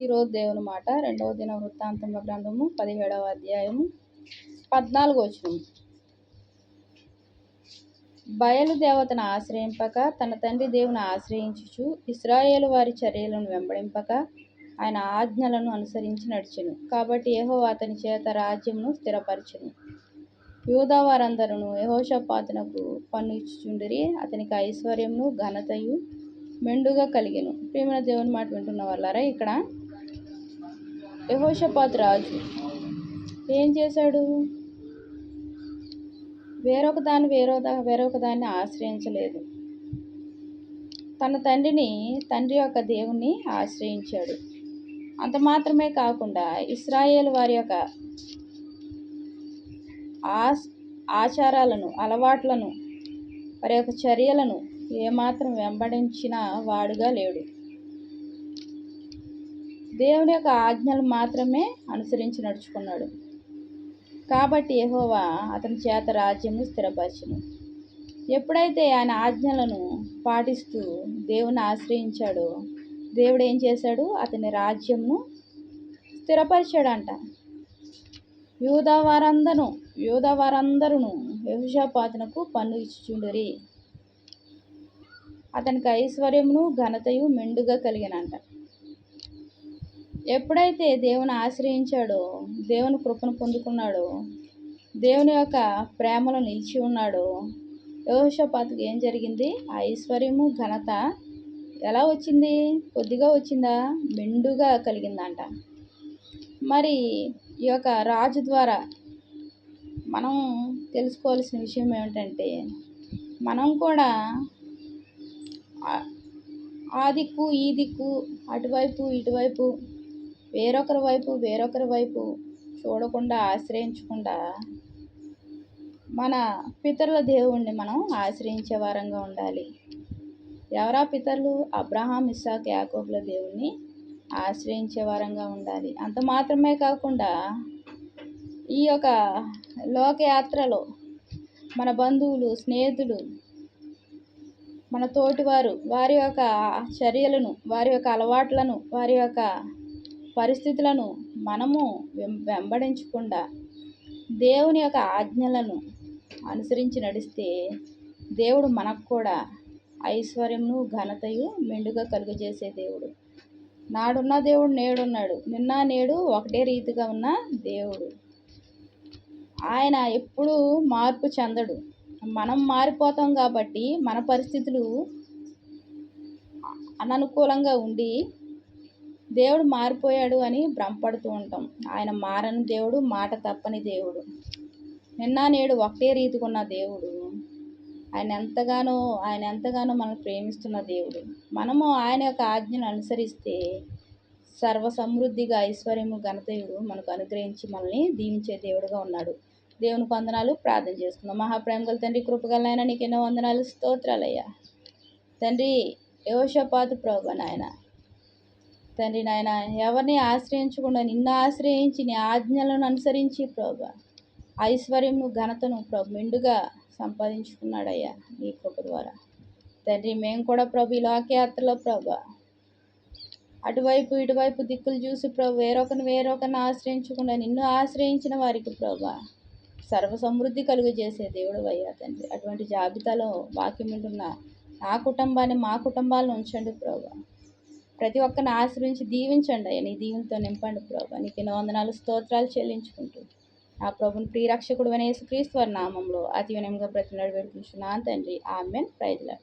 ఈరోజు దేవుని మాట 2వ దిన వృత్తాంతముల గ్రంథము 17వ అధ్యాయము 14వ వచనం. బయలు దేవతను ఆశ్రయింపక తన తండ్రి దేవుని ఆశ్రయించుచు ఇశ్రాయేలు వారి చర్యలను వెంబడింపక ఆయన ఆజ్ఞలను అనుసరించి నడిచెను. కాబట్టి యెహోవా అతని చేత రాజ్యమును స్థిరపరచెను. యూదా వారందరూ యెహోషాపాతునకు పన్ను ఇచ్చుచుండిరి. అతనికి ఐశ్వర్యమును ఘనతయు మెండుగా కలిగెను. ప్రియమైన దేవుని మాట వింటున్న వాళ్ళారా, ఇక్కడ యెహోషాపాతు రాజు ఏం చేశాడు? వేరొక దాన్ని ఆశ్రయించలేదు. తన తండ్రి యొక్క దేవుణ్ణి ఆశ్రయించాడు. అంత మాత్రమే కాకుండా ఇశ్రాయేలు వారి యొక్క ఆచారాలను, అలవాట్లను, వారి యొక్క చర్యలను ఏమాత్రం వెంబడించిన వాడుగా లేడు. దేవుని యొక్క ఆజ్ఞలు మాత్రమే అనుసరించి నడుచుకున్నాడు. కాబట్టి యెహోవా అతని చేత రాజ్యము స్థిరపరచెను. ఎప్పుడైతే ఆయన ఆజ్ఞలను పాటిస్తూ దేవుని ఆశ్రయించాడో, దేవుడు ఏం చేశాడు? అతని రాజ్యమును స్థిరపరిచాడంట. యూదా వారందరూ యెహోషాపాతునకు పన్ను ఇచ్చుచుండిరి. అతనికి ఐశ్వర్యమును ఘనతయు మెండుగా కలిగినంట. ఎప్పుడైతే దేవుని ఆశ్రయించాడో, దేవుని కృపను పొందుకున్నాడో, దేవుని యొక్క ప్రేమలో నిలిచి ఉన్నాడో, యెహోషాపాతుకు ఏం జరిగింది? ఐశ్వర్యము ఘనత ఎలా వచ్చింది? కొద్దిగా వచ్చిందా? మెండుగా కలిగిందంట. మరి ఈ యొక్క రాజు ద్వారా మనం తెలుసుకోవాల్సిన విషయం ఏమిటంటే, మనం కూడా ఆ దిక్కు ఈ దిక్కు, అటువైపు ఇటువైపు, వేరొకరి వైపు చూడకుండా, ఆశ్రయించకుండా మన పితరుల దేవుణ్ణి మనం ఆశ్రయించే వారంగా ఉండాలి. ఎవరా పితరులు? అబ్రహాం, ఇస్సాకు, యాకోబుల దేవుణ్ణి ఆశ్రయించే వారంగా ఉండాలి. అంత మాత్రమే కాకుండా ఈ యొక్క లోకయాత్రలో మన బంధువులు, స్నేహితులు, మన తోటివారు, వారి యొక్క చర్యలను, వారి యొక్క అలవాట్లను, వారి యొక్క పరిస్థితులను మనము వెంబడించకుండా దేవుని యొక్క ఆజ్ఞలను అనుసరించి నడిస్తే దేవుడు మనకు కూడా ఐశ్వర్యమును ఘనతయు మెండుగా కలుగజేసే దేవుడు. నాడున్న దేవుడు నేడున్నాడు. నిన్న నేడు ఒకటే రీతిగా ఉన్న దేవుడు. ఆయన ఎప్పుడూ మార్పు చెందడు. మనం మారిపోతాం కాబట్టి మన పరిస్థితులు అననుకూలంగా ఉండి దేవుడు మారిపోయాడు అని భ్రమపడుతూ ఉంటాం. ఆయన మారని దేవుడు, మాట తప్పని దేవుడు, నిన్న నేడు ఒకటే రీతిగా ఉన్న దేవుడు. ఆయన ఎంతగానో మనల్ని ప్రేమిస్తున్న దేవుడు. మనము ఆయన యొక్క ఆజ్ఞను అనుసరిస్తే సర్వ సమృద్ధిగా ఐశ్వర్యము ఘనతయుడు మనకు అనుగ్రహించి మనల్ని దీవించే దేవుడుగా ఉన్నాడు. దేవునికి వందనాలు. ప్రార్థన చేసుకుందాం. మహాప్రేమ గల తండ్రి, కృపగలనైనా నీకు ఎన్నో వందనాలు, స్తోత్రాలయ్యా. తండ్రి, యెహోషాపాతు ప్రభు నాయన, తండ్రి నాయన, ఎవరిని ఆశ్రయించకుండా నిన్ను ఆశ్రయించి నీ ఆజ్ఞలను అనుసరించి ప్రభు ఐశ్వర్యమును ఘనతను ప్రభు మెండుగా సంపాదించుకున్నాడయ్యా నీ కృప ద్వారా. తండ్రి, మేము కూడా ప్రభు ఈ లోకయాత్రలో ప్రభు అటువైపు ఇటువైపు దిక్కులు చూసి ప్రభు వేరొకరిని ఆశ్రయించకుండా నిన్ను ఆశ్రయించిన వారికి ప్రభు సర్వ సమృద్ధి కలుగజేసే దేవుడు అయ్యా తండ్రి. అటువంటి జాబితాలో వాక్యం వింటున్న నా కుటుంబాన్ని, మా కుటుంబాలను ఉంచండి ప్రభు. ప్రతి ఒక్కరిని ఆశ్రయించి దీవించండి అయ్యా. నీ దీవులతో నింపండి ప్రభు. నీకు ఎన్నో వందనాలు, స్తోత్రాలు చెల్లించుకుంటూ నా ప్రభుని ప్రియరక్షకుడు అయిన యేసుక్రీస్తు వారి నామంలో అతి వినయంగా బ్రతిమలాడి వేడుకుంటున్నాను తండ్రి. ఆమేన్. Praise lord.